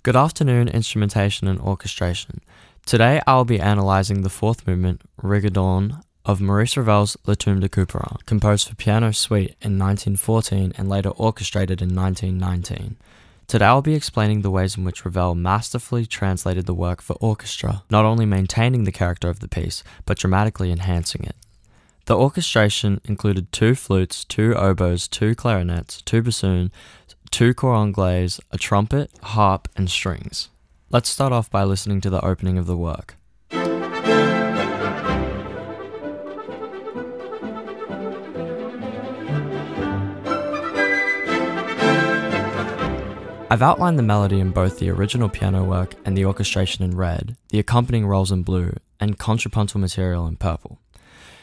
Good afternoon, instrumentation and orchestration. Today I will be analysing the fourth movement, Rigodon, of Maurice Ravel's Le Tombeau de Couperin, composed for piano suite in 1914 and later orchestrated in 1919. Today I will be explaining the ways in which Ravel masterfully translated the work for orchestra, not only maintaining the character of the piece, but dramatically enhancing it. The orchestration included 2 flutes, 2 oboes, 2 clarinets, 2 bassoons, 2 cor anglais, a trumpet, harp, and strings. Let's start off by listening to the opening of the work. I've outlined the melody in both the original piano work and the orchestration in red, the accompanying rolls in blue, and contrapuntal material in purple.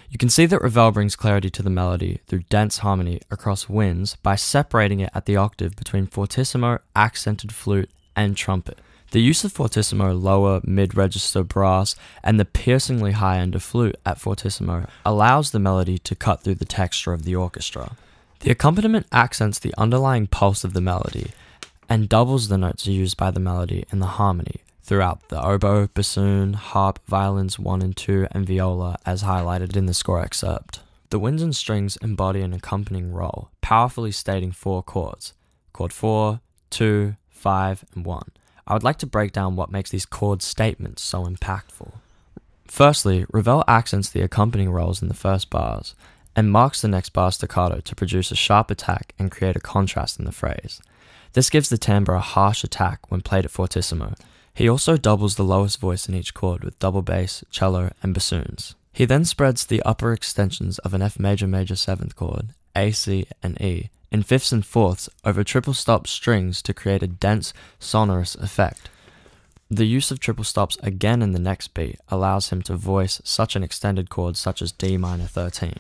You can see that Ravel brings clarity to the melody through dense harmony across winds by separating it at the octave between fortissimo, accented flute, and trumpet. The use of fortissimo, lower, mid-register brass, and the piercingly high end of flute at fortissimo allows the melody to cut through the texture of the orchestra. The accompaniment accents the underlying pulse of the melody and doubles the notes used by the melody in the harmony throughout the oboe, bassoon, harp, violins 1 and 2, and viola as highlighted in the score excerpt. The winds and strings embody an accompanying roll, powerfully stating 4 chords: chord 4, 2, 5, and 1. I would like to break down what makes these chord statements so impactful. Firstly, Ravel accents the accompanying rolls in the first bars, and marks the next bar staccato to produce a sharp attack and create a contrast in the phrase. This gives the timbre a harsh attack when played at fortissimo. He also doubles the lowest voice in each chord with double bass, cello, and bassoons. He then spreads the upper extensions of an F major major 7th chord, A, C, and E, in fifths and fourths over triple stop strings to create a dense, sonorous effect. The use of triple stops again in the next beat allows him to voice such an extended chord such as D minor 13.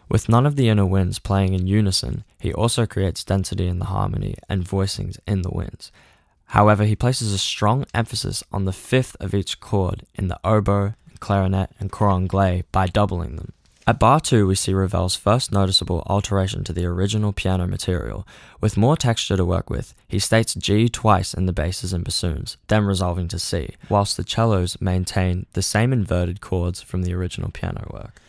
With none of the inner winds playing in unison, he also creates density in the harmony and voicings in the winds. However, he places a strong emphasis on the 5th of each chord in the oboe, clarinet, and cor anglais by doubling them. At bar 2, we see Ravel's first noticeable alteration to the original piano material. With more texture to work with, he states G twice in the basses and bassoons, then resolving to C, whilst the cellos maintain the same inverted chords from the original piano work.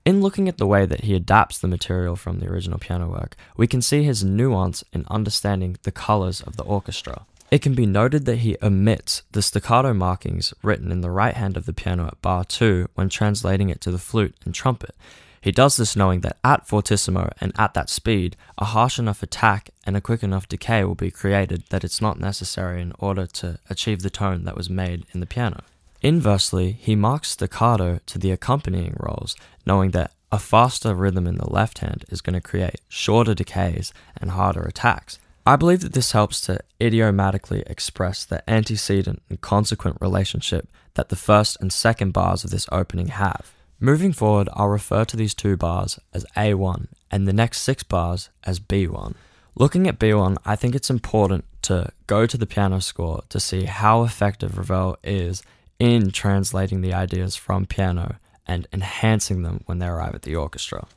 In looking at the way that he adapts the material from the original piano work, we can see his nuance in understanding the colors of the orchestra. It can be noted that he omits the staccato markings written in the right hand of the piano at bar 2 when translating it to the flute and trumpet. He does this knowing that at fortissimo and at that speed, a harsh enough attack and a quick enough decay will be created that it's not necessary in order to achieve the tone that was made in the piano. Inversely, he marks staccato to the accompanying rolls, knowing that a faster rhythm in the left hand is going to create shorter decays and harder attacks. I believe that this helps to idiomatically express the antecedent and consequent relationship that the first and second bars of this opening have. Moving forward, I'll refer to these 2 bars as A1 and the next 6 bars as B1. Looking at B1, I think it's important to go to the piano score to see how effective Ravel is in translating the ideas from piano and enhancing them when they arrive at the orchestra.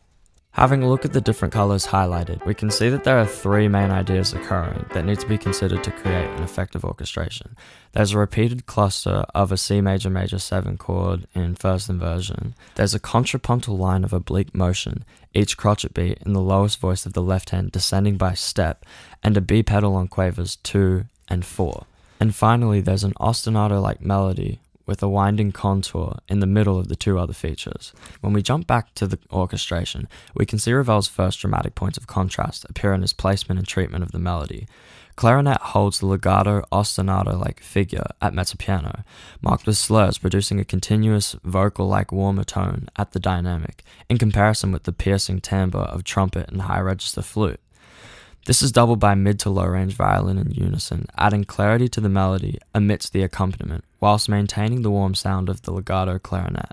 Having a look at the different colors highlighted, we can see that there are 3 main ideas occurring that need to be considered to create an effective orchestration. There's a repeated cluster of a C major major 7 chord in first inversion. There's a contrapuntal line of oblique motion, each crotchet beat in the lowest voice of the left hand descending by step, and a B pedal on quavers 2 and 4. And finally, there's an ostinato-like melody with a winding contour in the middle of the 2 other features. When we jump back to the orchestration, we can see Ravel's first dramatic points of contrast appear in his placement and treatment of the melody. Clarinet holds the legato ostinato-like figure at mezzopiano, marked with slurs producing a continuous vocal-like warmer tone at the dynamic, in comparison with the piercing timbre of trumpet and high-register flute. This is doubled by mid to low range violin in unison, adding clarity to the melody amidst the accompaniment, whilst maintaining the warm sound of the legato clarinet.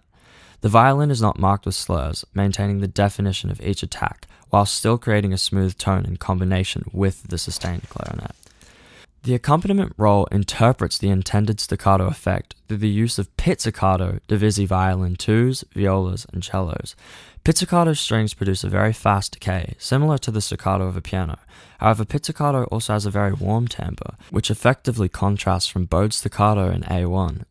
The violin is not marked with slurs, maintaining the definition of each attack, whilst still creating a smooth tone in combination with the sustained clarinet. The accompaniment roll interprets the intended staccato effect through the use of pizzicato divisi violin twos, violas, and cellos. Pizzicato strings produce a very fast decay, similar to the staccato of a piano. However, pizzicato also has a very warm timbre, which effectively contrasts from bowed staccato in A1.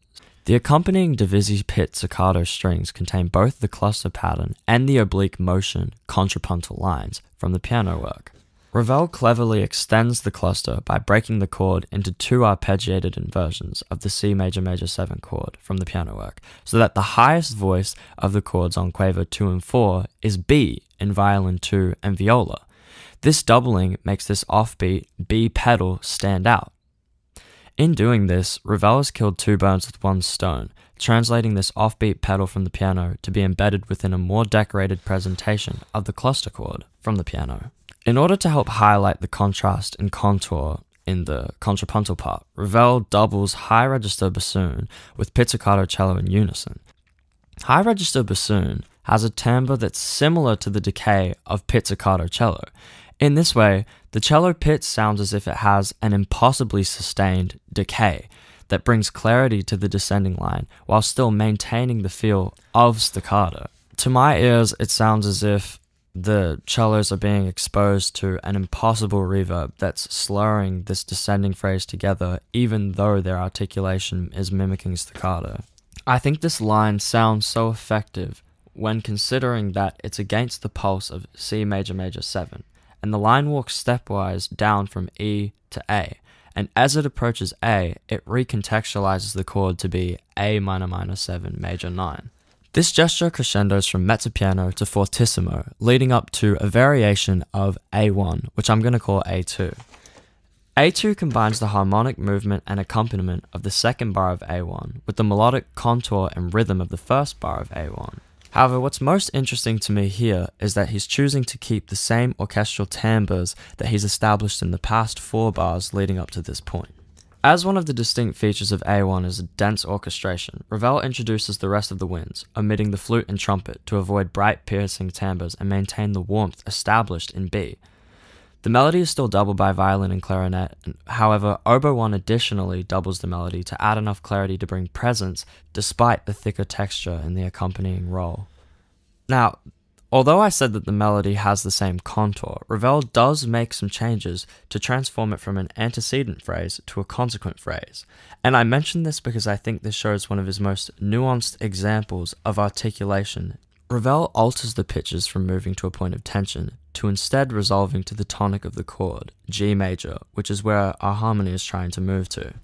The accompanying divisi pizzicato strings contain both the cluster pattern and the oblique motion contrapuntal lines from the piano work. Ravel cleverly extends the cluster by breaking the chord into two arpeggiated inversions of the C major major 7 chord from the piano work, so that the highest voice of the chords on quaver 2 and 4 is B in violin 2 and viola. This doubling makes this offbeat B pedal stand out. In doing this, Ravel has killed two birds with one stone, translating this offbeat pedal from the piano to be embedded within a more decorated presentation of the cluster chord from the piano. In order to help highlight the contrast and contour in the contrapuntal part, Ravel doubles high register bassoon with pizzicato cello in unison. High register bassoon has a timbre that's similar to the decay of pizzicato cello. In this way, the cello pit sounds as if it has an impossibly sustained decay that brings clarity to the descending line while still maintaining the feel of staccato. To my ears, it sounds as if the cellos are being exposed to an impossible reverb that's slurring this descending phrase together, even though their articulation is mimicking staccato. I think this line sounds so effective when considering that it's against the pulse of C major major 7, and the line walks stepwise down from E to A, and as it approaches A, it recontextualizes the chord to be A minor minor 7 major 9. This gesture crescendos from mezzo piano to fortissimo, leading up to a variation of A1, which I'm going to call A2. A2 combines the harmonic movement and accompaniment of the second bar of A1 with the melodic contour and rhythm of the first bar of A1. However, what's most interesting to me here is that he's choosing to keep the same orchestral timbres that he's established in the past 4 bars leading up to this point. As one of the distinct features of A1 is a dense orchestration, Ravel introduces the rest of the winds, omitting the flute and trumpet to avoid bright piercing timbres and maintain the warmth established in B. The melody is still doubled by violin and clarinet, however, oboe 1 additionally doubles the melody to add enough clarity to bring presence despite the thicker texture in the accompanying roll. Now, although I said that the melody has the same contour, Ravel does make some changes to transform it from an antecedent phrase to a consequent phrase. And I mention this because I think this shows one of his most nuanced examples of articulation. Ravel alters the pitches from moving to a point of tension to instead resolving to the tonic of the chord, G major, which is where our harmony is trying to move to.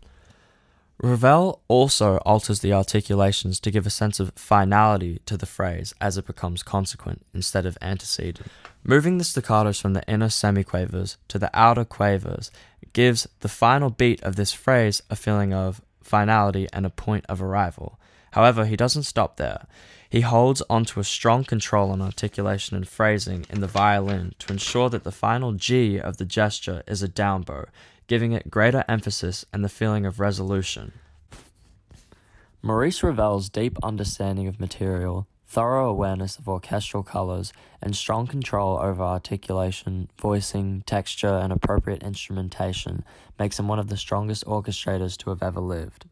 Ravel also alters the articulations to give a sense of finality to the phrase as it becomes consequent instead of antecedent. Moving the staccatos from the inner semiquavers to the outer quavers gives the final beat of this phrase a feeling of finality and a point of arrival. However, he doesn't stop there. He holds onto a strong control on articulation and phrasing in the violin to ensure that the final G of the gesture is a down bow, giving it greater emphasis and the feeling of resolution. Maurice Ravel's deep understanding of material, thorough awareness of orchestral colors, and strong control over articulation, voicing, texture, and appropriate instrumentation makes him one of the strongest orchestrators to have ever lived.